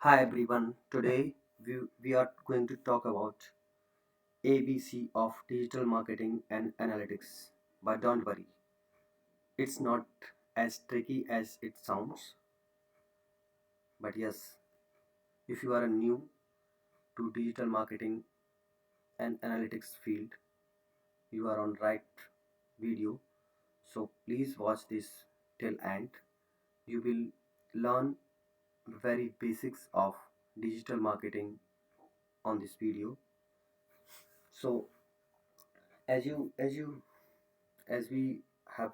Hi everyone, today we are going to talk about ABC of digital marketing and analytics. But don't worry, it's not as tricky as it sounds. But yes, if you are new to digital marketing and analytics field, you are on right video. So please watch this till end. You will learn very basics of digital marketing on this video. So as you as we have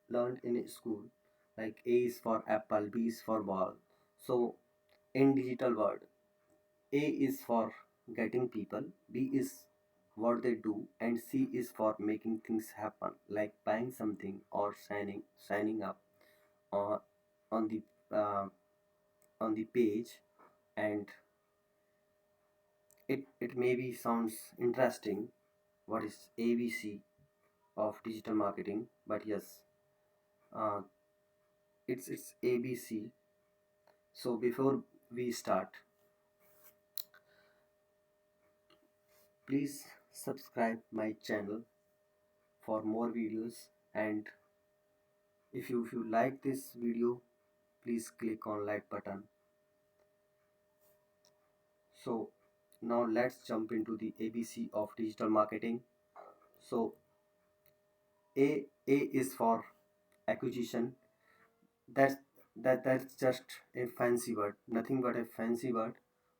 learned in school, like A is for apple, B is for ball. So in digital world, A is for getting people, B is what they do, and C is for making things happen, like buying something or signing up or on the uh, on the page. And it maybe sounds interesting what is ABC of digital marketing, but yes, uh, it's ABC. So before we start, please subscribe my channel for more videos, and if you like this video, please click on like button. So now let's jump into the ABC of digital marketing. So A is for acquisition. That's that's just a fancy word, nothing but a fancy word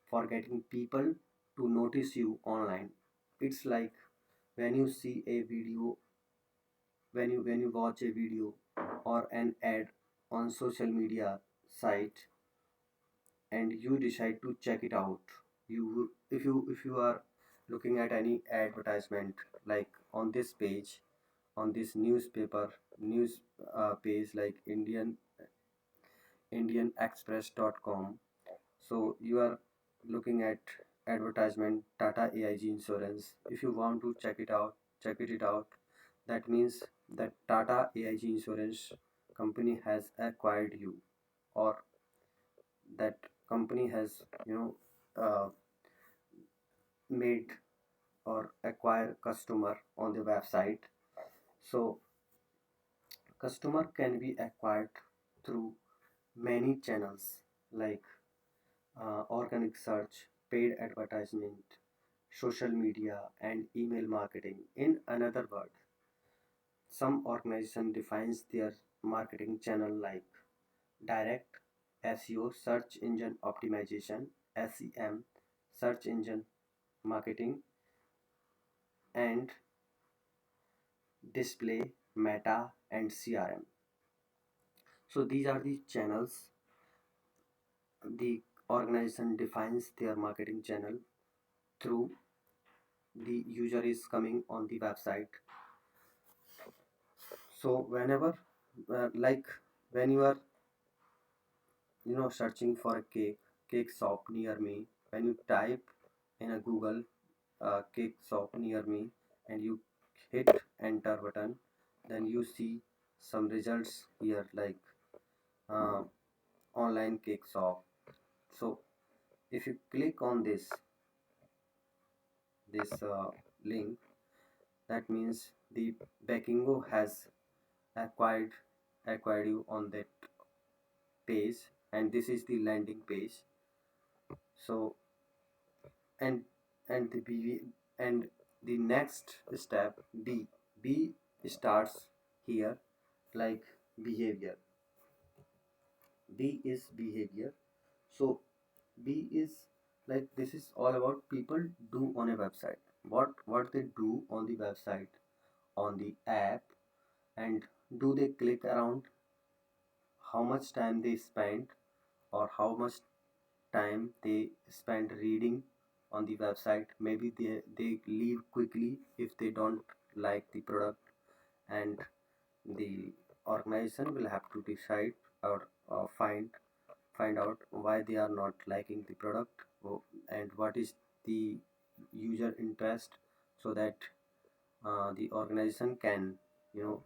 for getting people to notice you online. It's like when you see a video, when you watch a video or an ad on social media site, and you decide to check it out. You if you if you are looking at any advertisement, like on this page, on this newspaper news page, like indianexpress.com. So you are looking at advertisement Tata AIG insurance. If you want to check it out, that means that Tata AIG insurance company has acquired you, or that company has made or acquire customer on the website. So customer can be acquired through many channels, like organic search, paid advertisement, social media, and email marketing. In another word, some organization defines their marketing channel like direct SEO, search engine optimization, SEM, search engine marketing, and display, meta, and CRM. So these are the channels the organization defines their marketing channel through. The user is coming on the website. So whenever, like when you are searching for a cake shop near me, when you type in a Google cake shop near me, and you hit enter button, then you see some results here, like uh, online cake shop. So if you click on this link, that means the Bakingo has acquired acquired you on that page, and this is the landing page. So and and the B and the next step, B starts here, like behavior. B is behavior. So B is like, this is all about people do on a website, what they do on the website, on the app, and do they click around, how much time they spend, or how much time they spend reading on the website. Maybe they leave quickly if they don't like the product, and the organization will have to decide, or find out why they are not liking the product, and what is the user interest, so that the organization can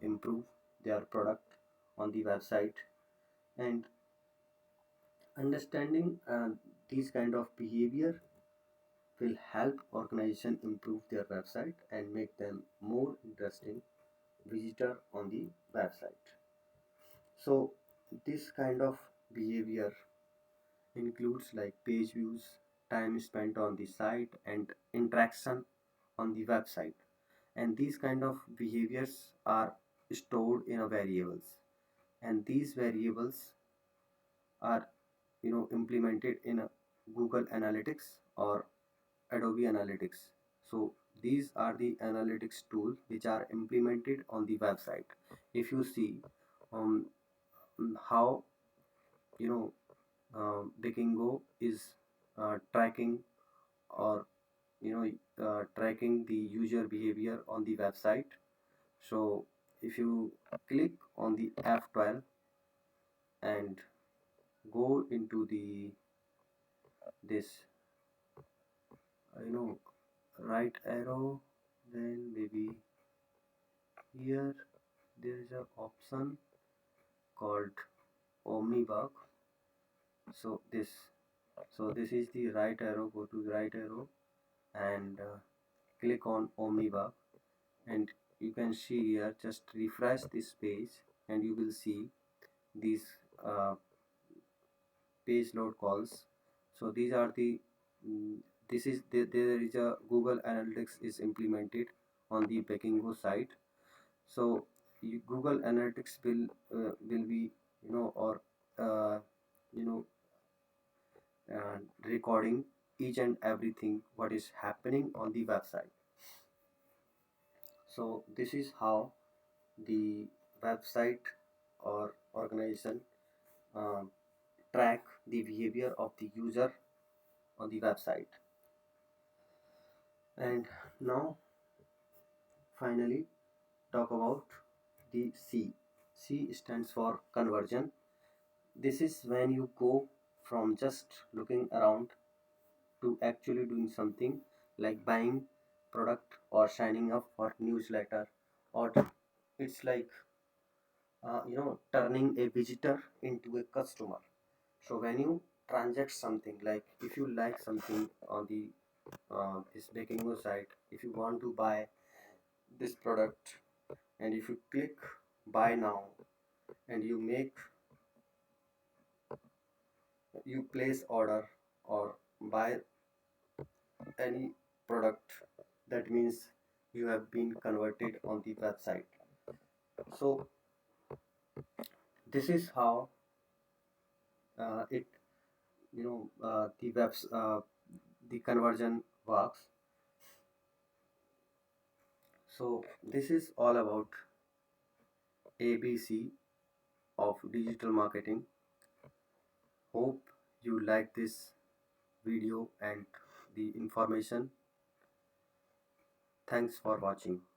improve their product on the website. And understanding These kind of behavior will help organization improve their website and make them more interesting visitor on the website. So this kind of behavior includes like page views, time spent on the site, and interaction on the website. And these kind of behaviors are stored in a variables, and these variables are implemented in a Google Analytics or Adobe Analytics. So these are the analytics tools which are implemented on the website. If you see um, how you know Bookingo is tracking or tracking the user behavior on the website. So if you click on the F12 and go into the this right arrow, then maybe here there is a option called Omnibug. So this is the right arrow. Go to the right arrow and click on Omnibug, and you can see here, just refresh this page and you will see these uh, page load calls. So these are the mm, this is there is a Google Analytics is implemented on the Bookingo site. So Google Analytics will be or uh, you know recording each and everything what is happening on the website. So this is how the website or organization uh, track the behavior of the user on the website. And now finally talk about the C. C stands for conversion. This is when you go from just looking around to actually doing something like buying product or signing up for newsletter, or it's like turning a visitor into a customer. So when you transact something, like if you like something on the this Bookingo site, if you want to buy this product, and if you click buy now and you place order or buy any product, that means you have been converted on the website. So this is how it the conversion works. So this is all about ABC of digital marketing. Hope you like this video and the information. Thanks for watching.